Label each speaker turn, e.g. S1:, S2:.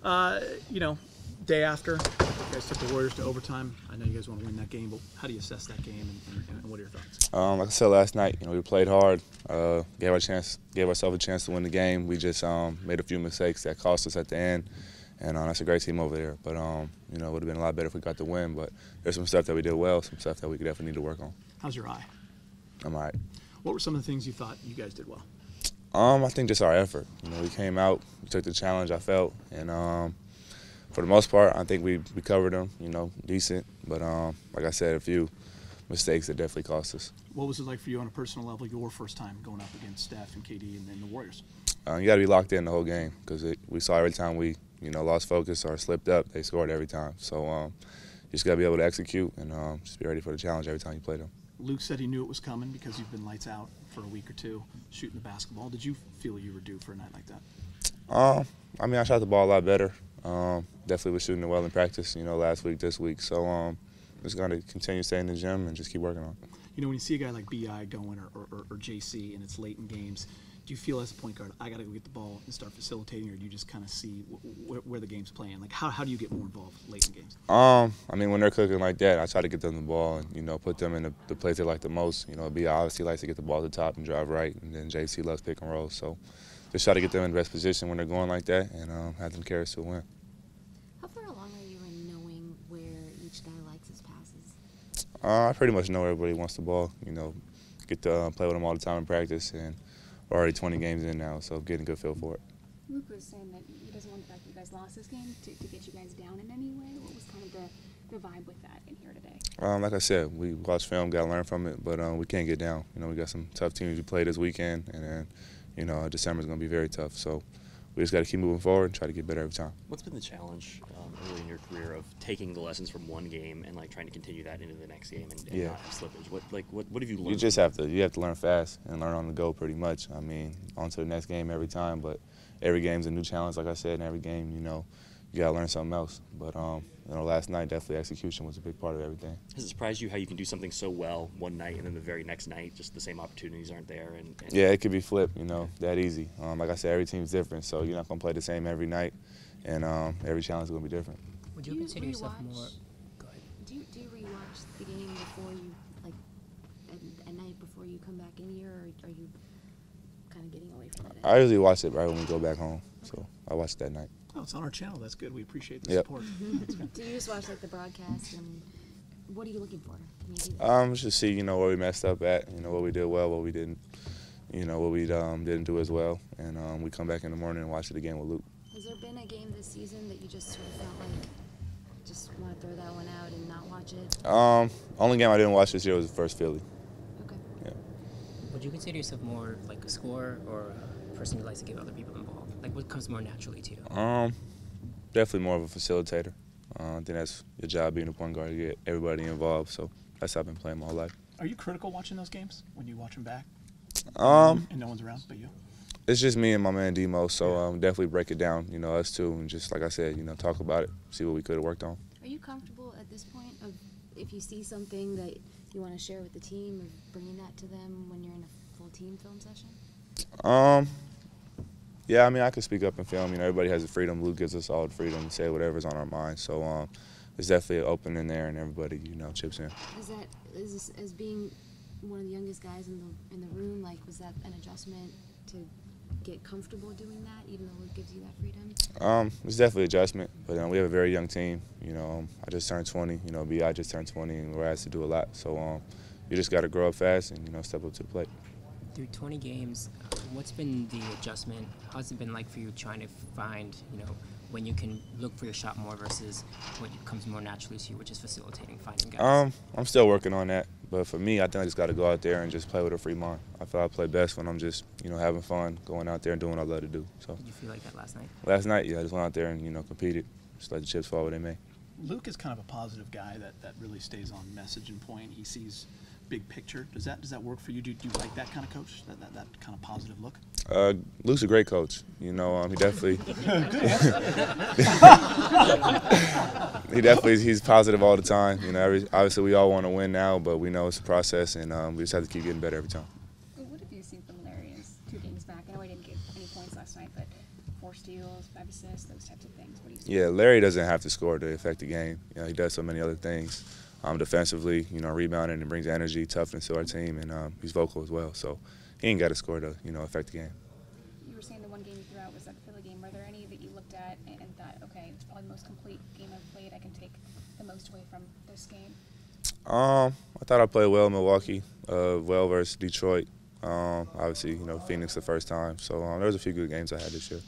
S1: You know, day after, you guys took the Warriors to overtime. I know you guys want to win that game, but how do you assess that game, and what are your thoughts?
S2: Like I said last night, we played hard, gave ourselves a chance to win the game. We just made a few mistakes that cost us at the end, and that's a great team over there. But it would have been a lot better if we got the win. But there's some stuff that we did well, some stuff that we definitely need to work on.
S1: How's your eye?
S2: I'm all right.
S1: What were some of the things you thought you guys did well?
S2: I think just our effort. We came out, we took the challenge, I felt, and for the most part, I think we covered them, decent. But like I said, a few mistakes that definitely cost us.
S1: What was it like for you on a personal level, your first time going up against Steph and KD and the Warriors?
S2: You got to be locked in the whole game because we saw every time we, lost focus or slipped up, they scored every time. So you just got to be able to execute and just be ready for the challenge every time you play them.
S1: Luke said he knew it was coming because you've been lights out for a week or two shooting the basketball. Did you feel you were due for a night like that?
S2: I shot the ball a lot better. Definitely was shooting it well in practice, last week, this week. So just going to continue staying in the gym and just keep working on it.
S1: When you see a guy like B.I. going or JC and it's late in games, do you feel as a point guard, I got to go get the ball and start facilitating, or do you just kind of see where the game's playing? Like, how do you get more involved late in games?
S2: When they're cooking like that, I try to get them the ball and, put them in the place they like the most. B.I. obviously likes to get the ball at the top and drive right, and then JC loves pick and roll. So just try to get them in the best position when they're going like that and have them carry us to a win.
S3: How far along are you in knowing where each guy likes his passes?
S2: I pretty much know everybody wants the ball. Get to play with them all the time in practice, and we're already 20 games in now, so getting a good feel for it.
S4: Luke was saying that he doesn't want the fact that you guys lost this game to get you guys down in any way. What was kind of the vibe with that in here today?
S2: Like I said, we watch film, got to learn from it, but we can't get down. We got some tough teams we play this weekend, and then December's going to be very tough. So we just got to keep moving forward and try to get better every time.
S5: What's been the challenge early in your career of taking the lessons from one game and trying to continue that into the next game and not have slippage? What have you learned?
S2: You just have to learn fast and learn on the go pretty much. On to the next game every time, but every game's a new challenge, like I said, and every game, you got to learn something else. But last night definitely execution was a big part of everything.
S5: Has it surprised you how you can do something so well one night and then the very next night just the same opportunities aren't there?
S2: Yeah, it could be flipped, that easy. Like I said, every team's different, so you're not going to play the same every night, and every challenge is going to be different.
S6: Would you consider yourself more? Go ahead.
S3: Do you rewatch the game before you, at night before you come back in here, or are you kind of getting away from it?
S2: I usually watch it right when we go back home, so I watch it that night.
S1: Oh, it's on our channel. That's good. We appreciate the support.
S3: Do you just watch the broadcast, and what are you looking for?
S2: Just see where we messed up at, what we did well, what we didn't, what we didn't do as well, and we come back in the morning and watch it again with Luke.
S3: Has there been a game this season that you just sort of felt like just want to throw that one out and not watch it?
S2: Only game I didn't watch this year was the first Philly.
S3: Okay.
S2: Yeah.
S6: Would you consider yourself more like a scorer or a person who likes to get other people involved? Like, what comes more naturally to you?
S2: Definitely more of a facilitator. I think that's your job being a point guard, to get everybody involved. So that's how I've been playing my whole life.
S1: Are you critical watching those games when you watch them back?
S2: And
S1: no one's around but you?
S2: It's just me and my man Demo, so definitely break it down, us two, and just like I said, talk about it, see what we could have worked on.
S3: Are you comfortable at this point of if you see something that you want to share with the team, of bringing that to them when you're in a full team film session?
S2: Yeah, I could speak up in film. Everybody has the freedom. Luke gives us all the freedom to say whatever's on our mind. So it's definitely open in there, and everybody, chips in.
S3: As being one of the youngest guys in the room, was that an adjustment to get comfortable doing that, even though Luke gives you that freedom?
S2: It's definitely an adjustment, but we have a very young team. I just turned 20. B.I. just turned 20, and we're asked to do a lot. So you just got to grow up fast and step up to the plate.
S6: Through 20 games, what's been the adjustment? How's it been like for you trying to find, when you can look for your shot more versus what comes more naturally to you, which is facilitating, finding guys?
S2: I'm still working on that, but for me, I think I just got to go out there and just play with a free mind. I feel I play best when I'm just, having fun, going out there and doing what I love to do. So.
S6: Did you feel like that last night?
S2: Last night, yeah, I just went out there and, competed, just let the chips fall where they may.
S1: Luke is kind of a positive guy that really stays on message and point. He sees big picture. Does that work for you? Do you like that kind of coach? That kind of positive look?
S2: Luke's a great coach. He definitely he's positive all the time. Obviously we all want to win now, but we know it's a process, and we just have to keep getting better every time.
S4: What have you seen from Larry's 2 games back? I know he didn't get any points last night, but 4 steals, 5 assists, those types of things. What do you
S2: Yeah, Larry doesn't have to score to affect the game. You know, he does so many other things. Defensively, you know, rebounding and brings energy, toughness to our team, and he's vocal as well. So he ain't got to score to, you know, affect the game.
S4: You were saying the one game you threw out was that Philly game. Were there any that you looked at and thought, okay, it's probably the most complete game I've played. I can take the most away from this game?
S2: I thought I played well in Milwaukee, well versus Detroit. Obviously, you know, Phoenix the first time. So there was a few good games I had this year.